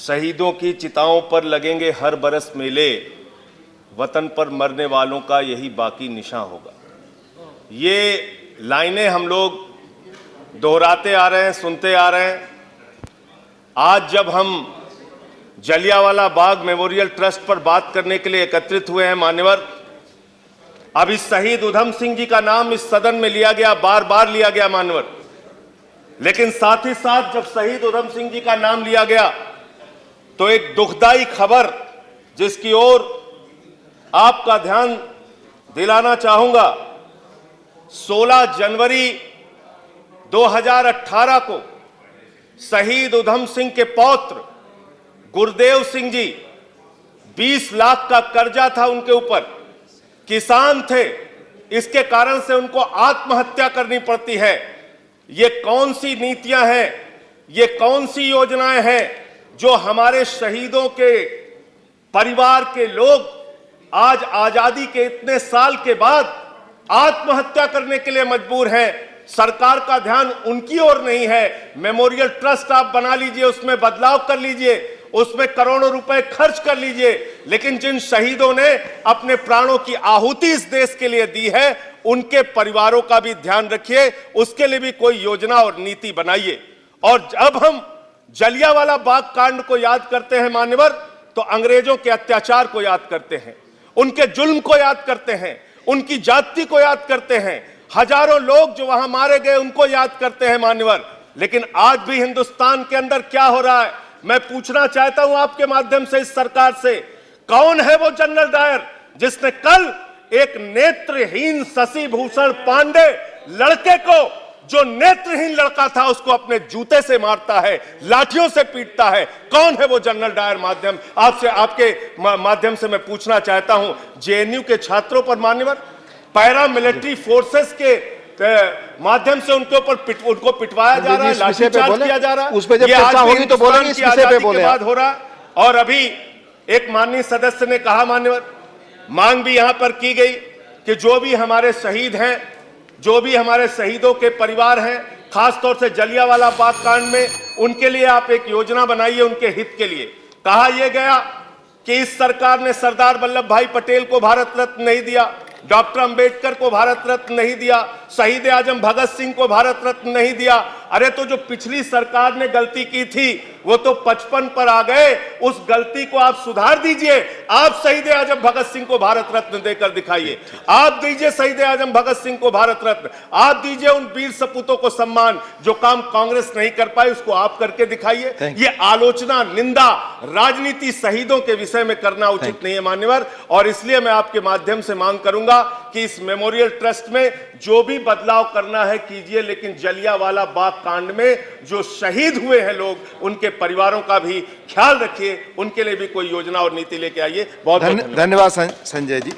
शहीदों की चिताओं पर लगेंगे हर बरस मेले, वतन पर मरने वालों का यही बाकी निशान होगा। ये लाइनें हम लोग दोहराते आ रहे हैं, सुनते आ रहे हैं। आज जब हम जलियांवाला बाग मेमोरियल ट्रस्ट पर बात करने के लिए एकत्रित हुए हैं मान्यवर, अब इस शहीद उधम सिंह जी का नाम इस सदन में लिया गया, बार बार लिया गया मान्यवर, लेकिन साथ ही साथ जब शहीद उधम सिंह जी का नाम लिया गया तो एक दुखदाई खबर जिसकी ओर आपका ध्यान दिलाना चाहूंगा। 16 जनवरी 2018 को शहीद उधम सिंह के पौत्र गुरदेव सिंह जी, 20 लाख का कर्जा था उनके ऊपर, किसान थे, इसके कारण से उनको आत्महत्या करनी पड़ती है। ये कौन सी नीतियां हैं, ये कौन सी योजनाएं हैं जो हमारे शहीदों के परिवार के लोग आज आजादी के इतने साल के बाद आत्महत्या करने के लिए मजबूर हैं। सरकार का ध्यान उनकी ओर नहीं है। मेमोरियल ट्रस्ट आप बना लीजिए, उसमें बदलाव कर लीजिए, उसमें करोड़ों रुपए खर्च कर लीजिए, लेकिन जिन शहीदों ने अपने प्राणों की आहुति इस देश के लिए दी है उनके परिवारों का भी ध्यान रखिए, उसके लिए भी कोई योजना और नीति बनाइए। और जब हम जलियांवाला बाग कांड को याद करते हैं मान्यवर, तो अंग्रेजों के अत्याचार को याद करते हैं, उनके जुल्म को याद करते हैं, उनकी जाति को याद करते हैं, हजारों लोग जो वहां मारे गए उनको याद करते हैं मान्यवर। लेकिन आज भी हिंदुस्तान के अंदर क्या हो रहा है, मैं पूछना चाहता हूं आपके माध्यम से इस सरकार से, कौन है वो जनरल डायर जिसने कल एक नेत्रहीन शशि भूषण पांडे लड़के को, जो नेत्रहीन लड़का था, उसको अपने जूते से मारता है, लाठियों से पीटता है? कौन है वो जनरल डायर? माध्यम आपसे, आपके माध्यम से मैं पूछना चाहता हूं, जेएनयू के छात्रों पर मान्यवर, पैरा मिलिट्री फोर्सेस के माध्यम से उनके ऊपर उनको पिटवाया जा रहा है, लाठीचार्ज किया जा रहा है। उस पे जब चर्चा होगी तो बोलेंगे, इस विषय पे बोले हो रहा है। और अभी एक माननीय सदस्य ने कहा मान्यवर, मांग भी यहां पर की गई कि जो भी हमारे शहीद हैं, जो भी हमारे शहीदों के परिवार हैं, खासतौर से जलियांवाला बाग कांड में, उनके लिए आप एक योजना बनाइए, उनके हित के लिए। कहा यह गया कि इस सरकार ने सरदार वल्लभ भाई पटेल को भारत रत्न नहीं दिया, डॉक्टर अंबेडकर को भारत रत्न नहीं दिया, शहीद आजम भगत सिंह को भारत रत्न नहीं दिया। अरे तो जो पिछली सरकार ने गलती की थी वो तो 55 पर आ गए, उस गलती को आप सुधार दीजिए। आप शहीद आजम भगत सिंह को भारत रत्न देकर दिखाइए, आप दीजिए शहीद आजम भगत सिंह को भारत रत्न, आप दीजिए उन वीर सपूतों को सम्मान। जो काम कांग्रेस नहीं कर पाई उसको आप करके दिखाइए। ये आलोचना, निंदा, राजनीति शहीदों के विषय में करना उचित नहीं है मान्यवर। और इसलिए मैं आपके माध्यम से मांग करूंगा कि इस मेमोरियल ट्रस्ट में जो भी बदलाव करना है कीजिए, लेकिन जलियांवाला बाग कांड में जो शहीद हुए हैं लोग, उनके परिवारों का भी ख्याल रखिए, उनके लिए भी कोई योजना और नीति लेके आइए। बहुत धन्यवाद संजय जी।